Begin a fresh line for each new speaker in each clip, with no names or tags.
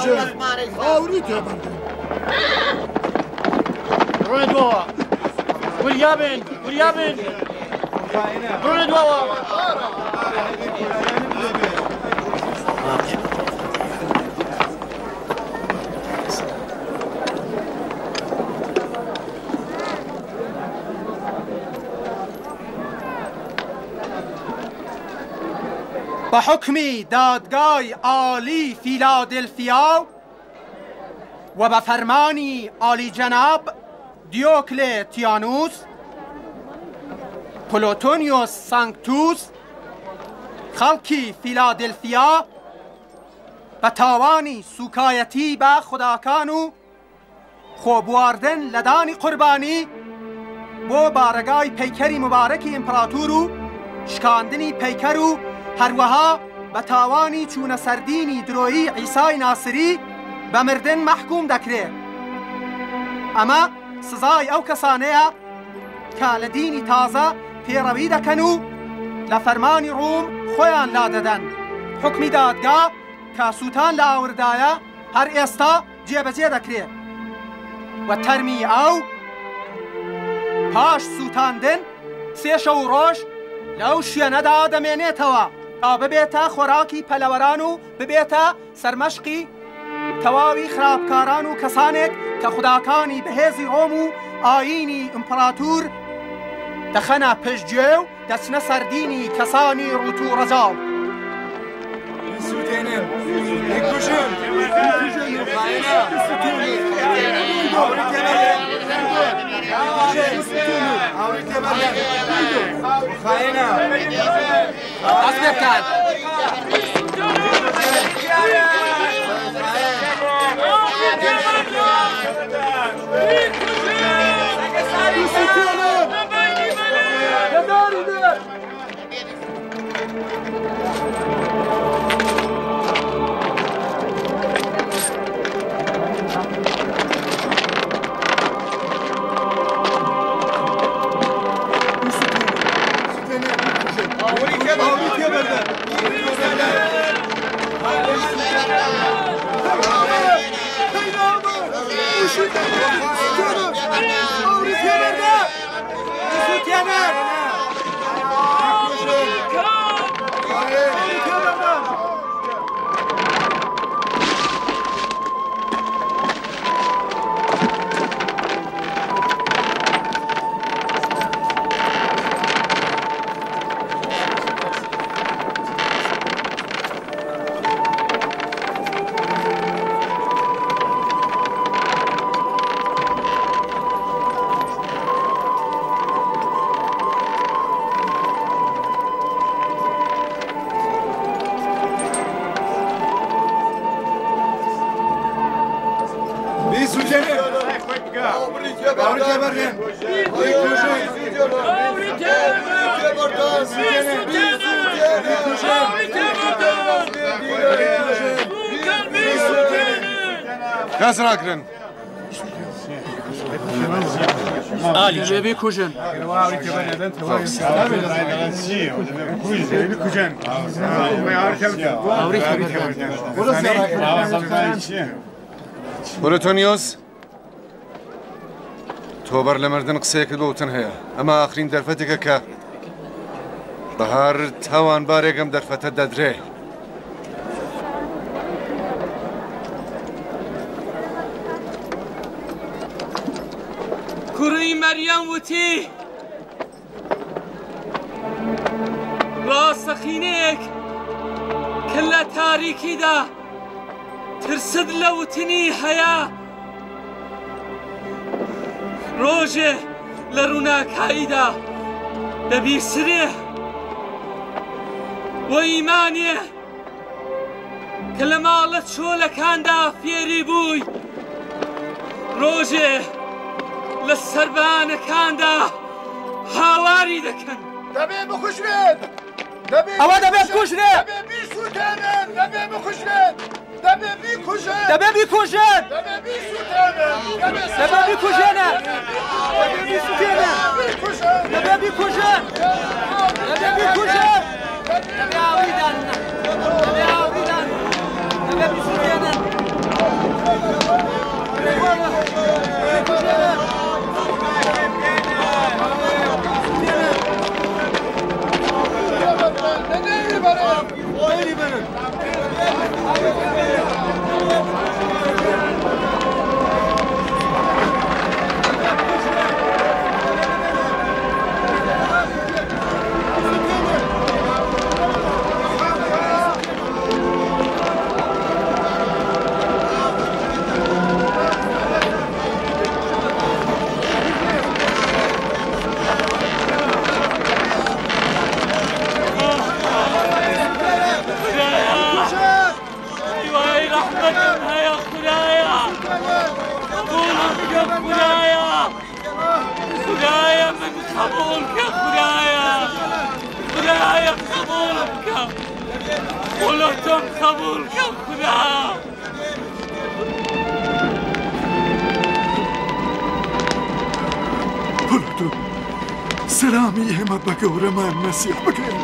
کوژن آوری تبرده
برون دوا وریابن برون دوا
با حکم دادگاه عالی فیلادلفیا و به فرمانی عالی جناب دیوکلتیانوس پلوتونیوس سانکتوس خلقی فیلادلفیا به تاوانی سوکایتی به خداکان و خوبواردن لدانی قربانی بو بارگای پیکری مبارکی امپراتور و شکاندنی پیکر و هروها به تاوانی چون سردینی درویی عیسی ناصری به مردن محکوم دکره اما سزای او کسانه که لدینی تازه پیروی دکن و لفرمانی روم خویان لاددن حکمی دادگاه که سوتان لاوردایه هر استا جیبجی دکره و ترمی او پاش سوتاندن سه شو روش لو شیانه دا دمینه توا تا ببیتا خوراکی پلورانو ببیتا سرمشقی تواوی خرابکارانو کسانک که خداکانی بهزی رومو آینی امپراتور دخنا پشجو دسنه سردینی کسانی روتو رزاو
سوتینم یکوشم
أصبر كان
کس را کرن
آلی جبی کجن
پلوتونیوس تو بر لمردن قسەیەکت بۆ وتن هەیە ئەمە ئاخرین دەرفەتێکە کە بەهار تاوان بارێکم دەرفەتە دەدرێ
کوڕی مەریەم وتی ڕاستەقینەیەک کە لە تاریکیدا ترسد لە وتنی هەیە ڕۆژێ لە ڕووناکاییدا دەبیسرێ و ئیمانێ کە لە ماڵە چۆلەکاندا فێری بووی ڕۆژێ لە سەربانەکاندا هاواری دەکەن
دەبێ بخوشرێت
ئەوە دەبێت کوژرێت
دەبێ بیسووتێنن دەبێ بخوشرێت دەبێ بیکوژن
دەبێ بیکوژن
دەبێ بیسووتێنن
دەبێ بیکوژێنە دەبێ بیسووتێنە دەبێ بیکوژن دەبێ بیکوژن دەبێ ئاوریدان دەبێ ئاوریدان دەبێ بیسووتێنن
سلامی ئێمە بە گەورەمان مەسیح بکەین.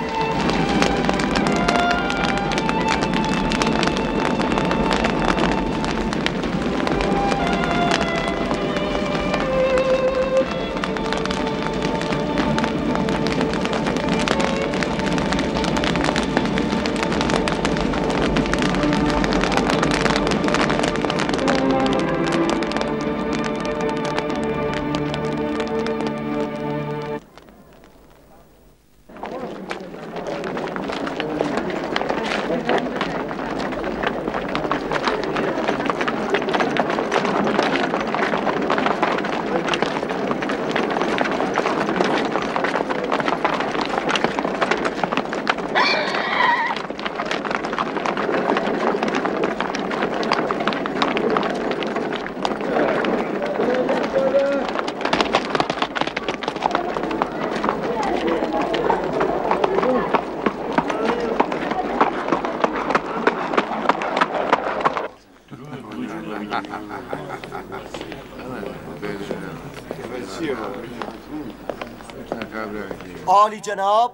عالی جناب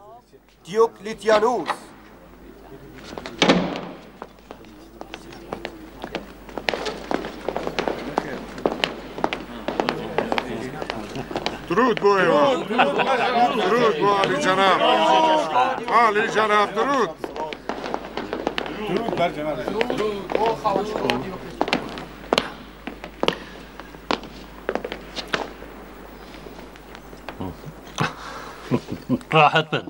دیوکلیتیانوس.
درود بو ایوان. درود بو عالی جناب. عالی جناب درود.
درود بر جناب.
راحت بن.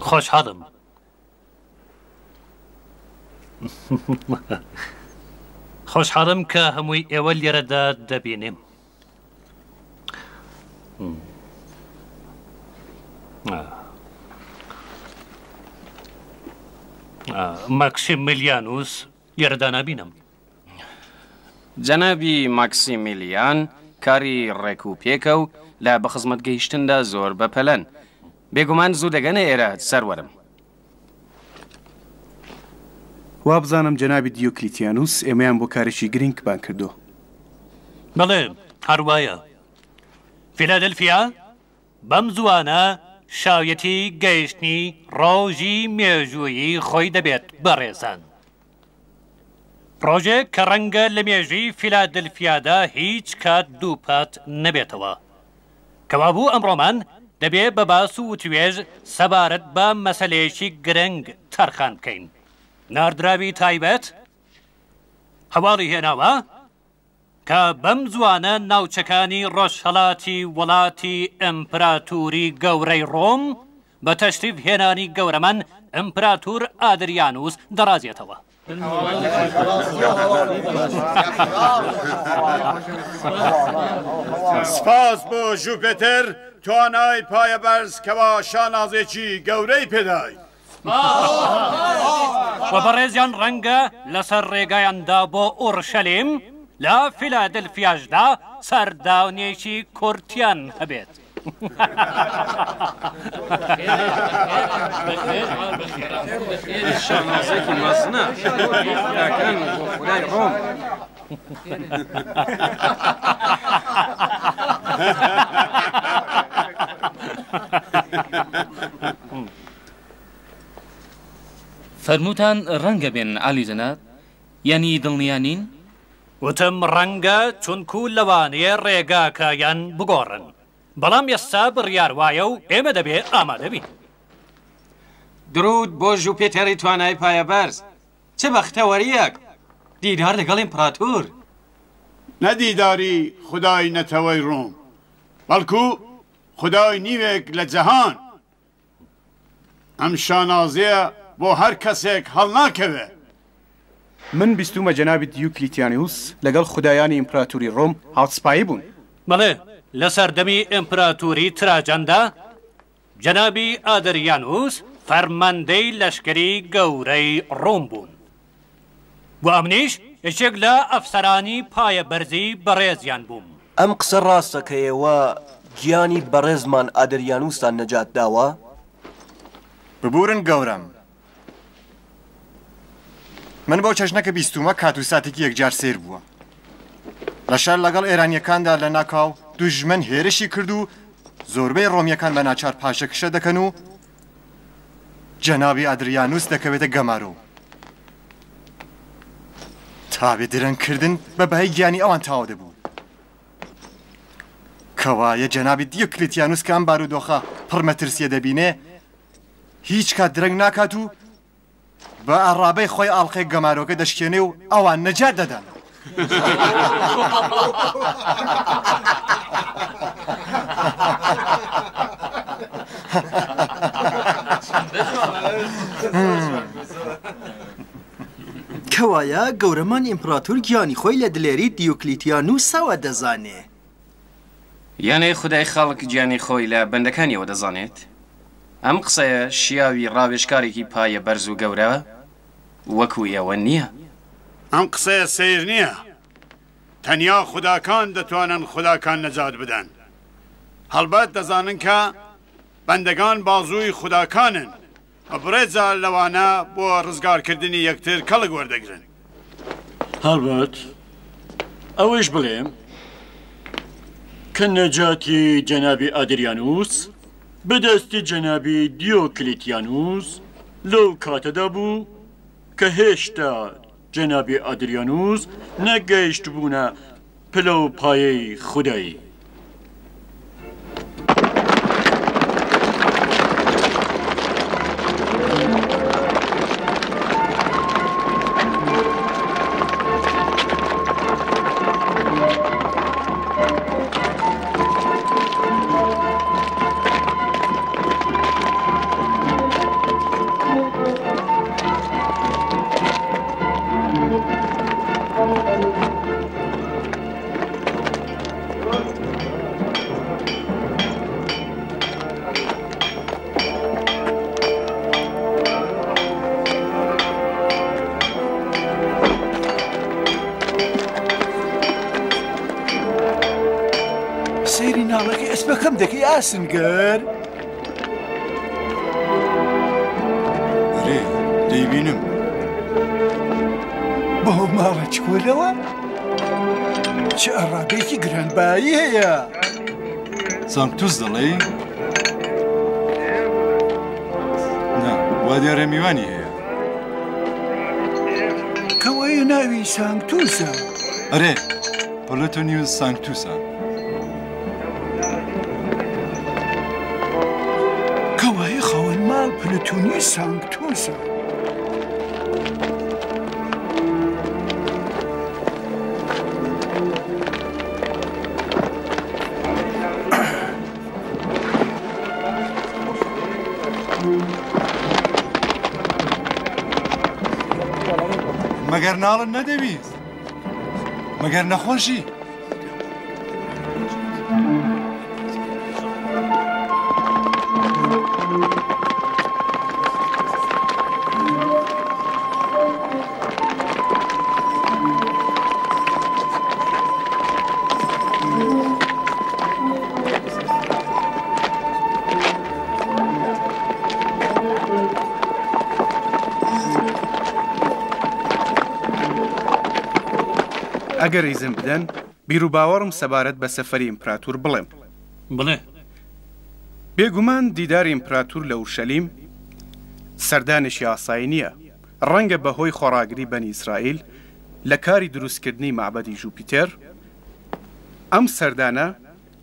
خوشحالم. خوشحالم کە هەمووی ئێوە لێرەدا دەبینیم. ماکسیمیلیانوس لێرەدا نابینم.
جەنابی ماکسیمیلیان کاری ڕێکوپێکە و لە بەخزمەت گەیشتندا زۆر بەپەلەن. بێگومان زوو دەگەنە ئێرە سەروەرم.
وا بزانم جەنابی دیوکلیتیانوس ئێمەیان بۆ کارێکی گرنگمان کردو.
بەڵێ هەروایە. فیلادلفیا بەم زوانە شایەتی گەیشتنی ڕۆژی مێژوویی خۆی دەبێت بەڕێزان. ڕۆژێک کە ڕەنگە لە مێژووی فیلادلفیادا هیچ کات دووپات نەبێتەوە. کەوا بوو ئەمڕۆمان دەبێت بە باس و وتوێژ سەبارەت بە مەسەلەیەکی گرنگ تەرخان بکەین. ناردراوی تایبەت هەواڵی هێناوە کە بەم زوانە ناوچەکانی ڕۆژهەڵاتی وڵاتی ئەمپراتوری گەورەی ڕۆم بە تەشریف هێنانی گەورەمان ئەمپراتور ئادریانوس دەڕازێتەوە.
سپاس بۆ ژوپێتەر توانای پایەبەرزکەوە شانازێکی گەورەی پێدای.
و بەڕێزیان ڕەنگە لەسەر ڕێگایاندا بۆ ئورشەلیم لە فیلادلفیاشدا سەرداونێکی کورتیان هەبێت.
شانازێکی مەزنە کاکان بۆ خودای ڕۆم.
فەرمووتان ڕەنگە بێن عالی جەناب یانی دڵنیانین؟
وتم ڕەنگە چونکو لەوانەیە ڕێگاکەیان بگۆڕن بەڵام ئێستا بڕیار وایە و ئێمە دەبێ ئامادە بین.
درود بۆ ژوپێتێری توانای پایە بەرز چه بەختەوەریەک دیدار لەگەڵ ئیمپراتور
نەدیداری خدای نەتەوەی ڕۆم بەڵکو خدای نیوێک لە جەهان ئەم شانازەیە بۆ هەر کەسێک هەڵ ناکەوێ.
من بیستومە جەنابی دیوکلیتیانوس لەگەڵ خودایانی ئیمپراتوری ڕۆم هاوسپایی بوون.
بەڵێ لە سەردەمی ئیمپراتوری تراجاندا جەنابی ئادریانوس فەرماندەی لەشکری گەورەی ڕۆم بوون و ئەمنیش یەکێک لە ئەفسەرانی پایە بەرزی بەڕێزیان بووم.
ئەم قسە ڕاستە کە ئێوە گیانی بەڕێزمان ئادریانوسان نەجات داوە؟
ببورن گەورم من بۆ چەشنەکە بیستومە کات و ساتێکی یەکجار سیر بووە لە شار لەگەڵ ئێرانیەکاندا لە ناکاو دوژمن هێرشی کرد و زۆربەی ڕۆمیەکان بە ناچار پاشەکشە دەکەن و جەنابی ئادریانوس دەکەوێتە گەمارۆ تاوێ درەنگکردن بە بەهای گیانی ئەوان تاوە دەبوو کەوایە جەنابی دیوکلیتیانوس کە ئەم بارودۆخە پڕمەترسیە دەبینێ هیچ کات درەنگ ناکات و بە ئاڕابەی خۆی ئاڵقەی گەمارۆکە دەشکێنێ و ئەوان نەجات دەدەن.
کەوایە گەورەمان ئیمپراتور گیانی خۆی لە دلێری دیوکلیتیانوسەوە دەزانێ.
یانەی خودای خەڵک گیانی خۆی لە بەندەکانیەوە دەزانێت؟ ئەم قسەیە شیاوی ڕاوێژکارێکی پایە بەرز و گەورە وەکو ئێوە نییە.
ئەم قسەیە سیر نییە. تەنیا خوداکان دەتوانن خوداکان نەجات بدەن. هەڵبەت دەزانن کە بەندەگان بازووی خوداکانن و بڕێجا لەوانە بۆ ڕزگارکردنی یەکتر کەڵک وەردەگرن.
هەڵبەت ئەوەش بڵێم کە نەجاتی جەنابی ئادریانوس بەدەستی جەنابی دیوکلیتیانوس لەو کاتەدا بوو کە هێشتا جەنابی ئادریانوس نەگەیشت بوونە پلە و پایەی خودایی.
سەیری ناڵەکە ئەسپەکەم دەکەی ئاسنگەر؟
ئەرێ دەیبینم
بۆ ماڵە چکۆلەوە؟ چه ئەڕابێکی گرانبایی هەیە؟
سانکتوس دەڵێ؟ نا وا دیارە میوانی هەیە
کەوایە ناوی سانکتوسە؟
ئەرێ پڵەتۆنیوس سانکتوسە.
کەوایە خاوەن ماڵ پلەتۆنی سانکتوسە.
مەگەر ناڵن نەدەویست؟ مەگەر نەخۆشی؟
ئەگەر ئیزم بدەن بیر و باوەڕم سەبارەت بە سەفەری ئیمپراتور بڵێم.
بڵێ.
بێگومان دیداری ئیمپراتور لە ئورشەلیم سەردانێکی ئاسایی نییە. ڕەنگە بەهۆی خۆڕاگری بەنی ئیسرائیل لە کاری دروستکردنی معبەدی ژوپیتێر ئەم سەردانە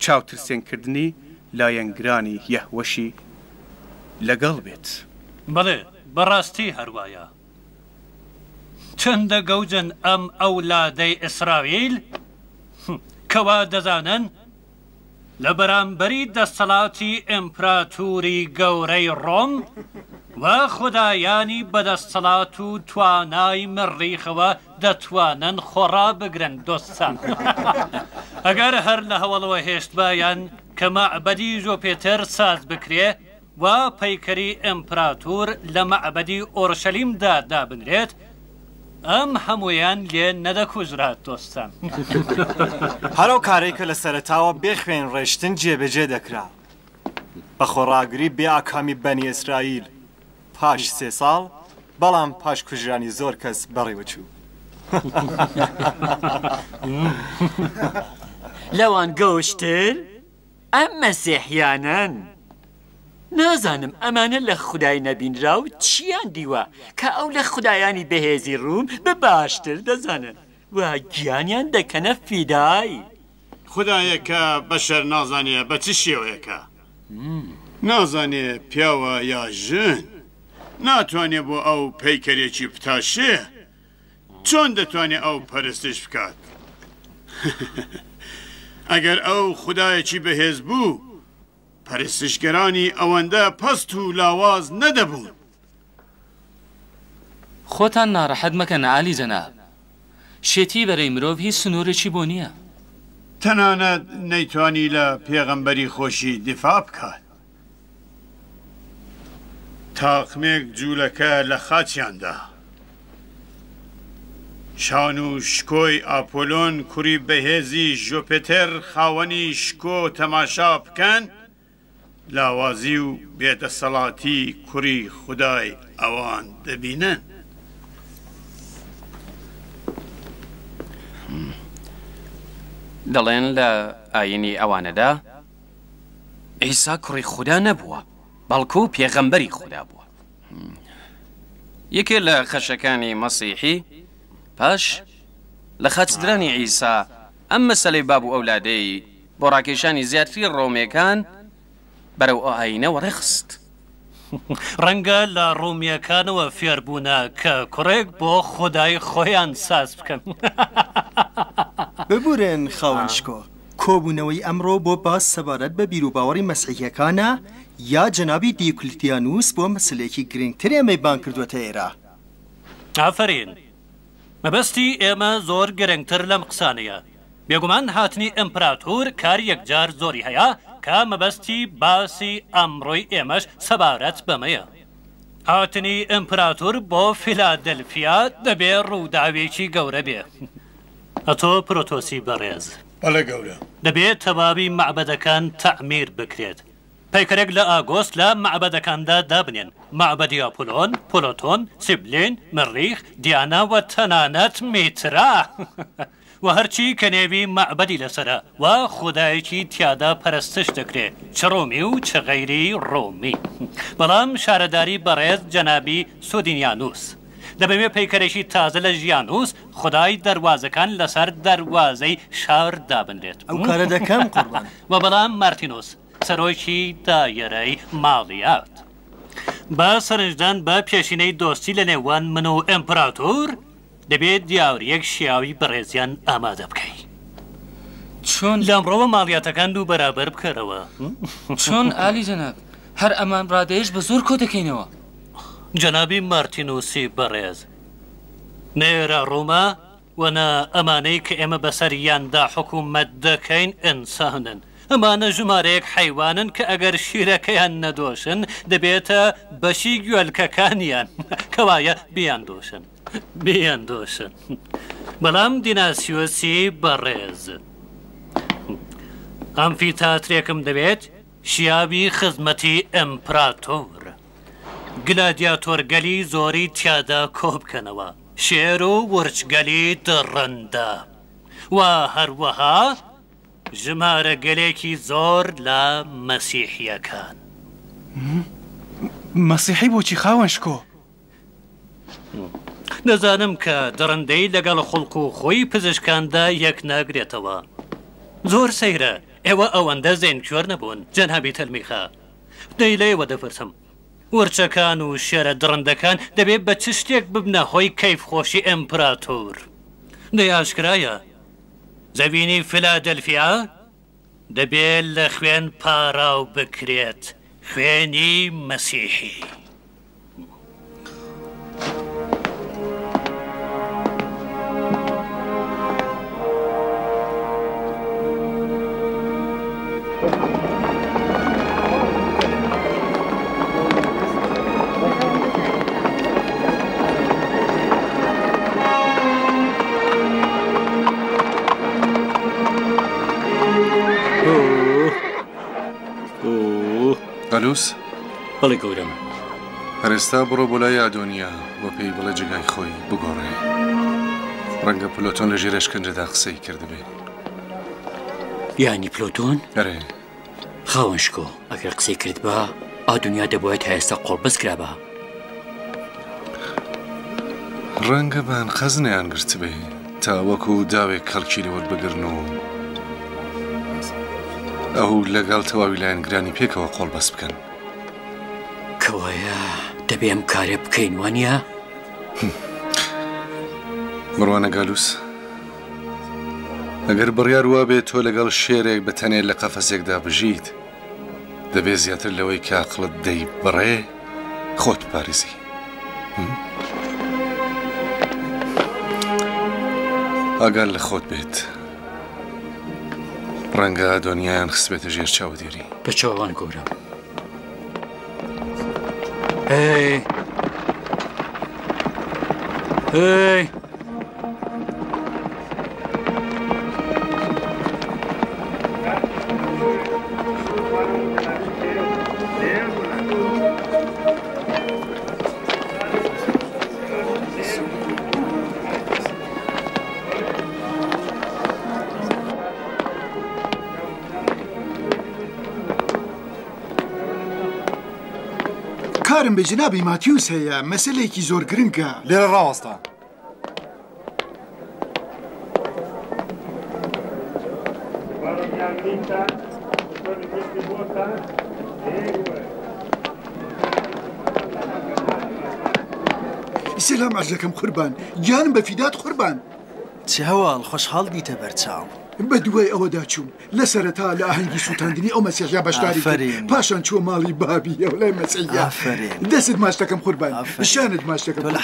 چاوترسێنکردنی لایەنگرانی یەهوەشی لەگەڵ بێت.
بەڵێ بەڕاستی هەروایە چەندە گەوجن ئەم ئەولادەی ئیسرائیل کەوا دەزانن لە بەرامبەری دەسەڵاتی ئیمپراتوری گەورەی ڕۆم و خودایانی بەدەسەڵات و توانای مریخەوە دەتوانن خۆڕا بگرن دۆستان. ئەگەر هەر لە هەوڵەوە هێشتبایان کە معبەدی ژۆپێتەر ساز بکرێ و پەیکەری ئیمپراتور لە معبەدی ئۆرشەلیمدا دابنرێت ئەم هەمویان لێ نەدەکوژرات دۆستان.
هەرو کارێکە لە سەرەتاوە بێ خوێن ڕێشتن جێبەجێ دەکرا بە خۆڕاگری بێ ئاکامی بەنی ئیسرائیل پاش 3 ساڵ بەڵام پاش کوژرانی زۆر کەس بەڕێوە چوو.
لەوان گەوشتر ئەم مەسیحیانن نازانم ئەمانە لە خودای نەبینرا و چیان دیوە کە ئەو لە خودایانی بەهێزی ڕووم بە باشتر دەزانن و گیانیان دەکەنە فیدای.
خودایەکە بەشەر نازانێ بە چ شێوەیەکە نازانێ پیاوە یا ژن ناتوانێ بۆ ئەو پەیکەرێکی پتاشێ چۆن دەتوانێت ئەو پەرستش بکات؟ ئەگەر ئەو خودایەکی بەهێز بوو پەرستشگەرانی ئەوەندە پەست و لاواز نەدەبوون.
خۆتان ناڕەحەت مەکەنە عالی جەناب، شێتی بەرەی مرۆڤ هیچ سنوورێکی بۆ نییە.
تەنانەت نەیتوانی لە پێغەمبەری خۆشی دیفاع بکات. تاقمێک جوولەکە لە خاچیاندا شان و شکۆی ئاپۆلۆن کوڕی بەهێزی ژۆپێتەر خاوەنی شکۆ تەماشا بکەن لاوازی و بێدەسەڵاتی کوڕی خودای ئەوان دەبینن.
دەڵێن لە ئاینی ئەوانەدا عیسا کوڕی خوددا نەبووە بەڵکو و پێغەمبەری خوددا بووە. یەکێ لە خەشەکانی مەسیحی پاش لە خەچدرانی عیسا ئەم مەسەلەی باب و ئەولادەی بۆ ڕاکێشانی زیاتری ڕۆمێکان بەرەو ئاینەوە ڕێخست.
ڕەنگە لە ڕوومیەکانەوە فێربوونە کە کوڕێک بۆ خودای خۆیان ساز بکەن.
ببورێن خاوەنشکۆ کۆبوونەوەی ئەمڕۆ بۆ باس سەبارەت بە بیرروباوەڕی مەسیحیەکانە یا جەنابی دیوکلیتیانوس بۆ مەسلێکی گرنگتر ئێمەی بان کردووەتە ئێرە.
ئافرین مەبەستی ئێمە زۆر گرنگتر لەم قسانەیە. بێگومان هاتنی ئیمپراتور کار یەکجار زۆری هەیە کە مەبەستی باسی ئەمڕۆی ئێمەش سەبارەت بەمەیە. هاتنی ئیمپراتور بۆ فیلادلفیا دەبێ ڕووداوێکی گەورە بێ. ئەتۆ پرۆتۆسی بەڕێز
بەڵێ گەورە
دەبێت تەواوی معبەدەکان تەعمیر بکرێت. پەیکەرێک لە ئاگۆست لە معبەدەکاندا دابنێن معبەدی ئاپۆلۆن، پۆلۆتۆن، سیبلین، مریخ، دیانا و تەنانەت میترا و هەرچی کە نێوی معبەدی لەسرە و خودایەکی تیادا پەرستش دەکرێت چ ڕۆمی و چ غەیری ڕۆمی. بەڵام شارەداری بەڕێز جەنابی سودینیانوس دەبێت پەیکەرێکی تازە لە ژیانوس خودای دەواازەکان لەسەر دەواازەی شار دابنرێت.
ئەو کارە دەکەم قوربان.
و بەڵام مارتینۆس سەرۆکی دایەرەی ماڵیات بە سەرنجدان بە پێشینەی دۆستی لە نێوان من و ئەمپراتۆر دەبێت دیاوریەک شیاوی بەڕێزیان ئامادە بکەیت.
چۆن
لەمڕۆوە ماڵیاتەکان دوو بەرابەر بکەرەوە.
چۆن ئالی جەناب هەر ئەمان ڕادێش بە زۆر کۆ دەکەینەوە.
جەنابی مارتینۆسی بەڕێز نێرە ڕوومە وەنا ئەمانەی کە ئێمە بەسەریاندا حکوومەت دەکەین ئینسانن. ئەمانە ژمارەیەک حیوانن کە ئەگەر شیرەکەیان نەدۆشن دەبێتە بەشی گوێلکەکانیان کەوایە بیاندۆشن بیاندۆشن. بەڵام دیناسیۆسی بەڕێز ئەمفیتاترێکم دەبێت شیاوی خزمەتی ئەمپراتۆر گلادیاتۆرگەلی زۆری تیادا کۆبکەنەوە شێر و ورچگەلی دڕەندە و هەروەها ژمارە گەلێکی زۆر لە مەسیحیەکان.
مەسیحی بۆچی خاوەنشکۆ؟
دەزانم کە دڕندەی لەگەڵ خوڵق و خۆی پزیشکاندا یەک ناگرێتەوە. زۆر سەیرە ئێوە ئەوەندە زێنکوێر نەبوون جەنابی تەلمیخە. دەی لێوە دەپرسم وەرچەکان و شێرە دڕندەکان دەبێت بە چ شتێک ببنە هۆی کەیف خۆشی ئەمپراتۆر. دەی ئاشکرایە زەوینی فیلادەلفیا دەبێت لە خوێن پاراو بکرێت، خوێنی مەسیحی.
گەلووس؟
بەڵێ گەورەم.
هەرێستا بڕۆ بۆ لای ئادۆنیا بۆ پێی بڵێ جگای خۆی بگۆڕێ. ڕەنگە پلۆتۆن لە ژێر ئەشکەنجەدا قسەی کردبێ.
یانی پلۆتۆن؟
ئەرێ
خاوەنشکۆ ئەگەر قسەی کرد بە ئادونیا دەبێت هەیەستا قۆڵبەست کرابە.
ڕەنگە بان خەزنیان گرت بێ تا وەکو داوێک کەڵکی لەوەربگرن و ئەو لەگەڵ تەواوی لایەن گرانی پێکەوە قۆڵبەست بکەن.
کەوایە دەبێ ئەم کارێ بکەین وانە؟
بڕوانە گالووس، ئەگەر بڕیار وا بێت تۆ لەگەڵ شێرێک بەتەنێت لە قەفەسێکدا بژیت دەبێت زیاتر لەوەی کە عەقڵت دەی بڕێ خۆت پارێزی. ئاگال لە خۆت بێت ڕەنگە ئادۆنیایان خستبێتە ژێر چاودێری.
بە چاوان گەورم. هی هی
کارم بە جنابی ماتیوس هەیە، مەسەلێکی زۆر گرنگە.
لێرە ڕاوەستە.
سلام عەرز دەکەم قوربان، گیانم بە فیدات قوربان.
چ هەواڵ خۆشحاڵ دیتە بەرچاو.
بە دوای ئەوەدا چوون لە سەرەتا لە ئاهەنگی سووتاندنی ئەو مەسیحیا بەشداری کرد، پاشان چووە ماڵی بابی ئەو لای مەسیحیا. دەست ماچ دەکەم قوربان، شانت ماچ دەکەم قوربان.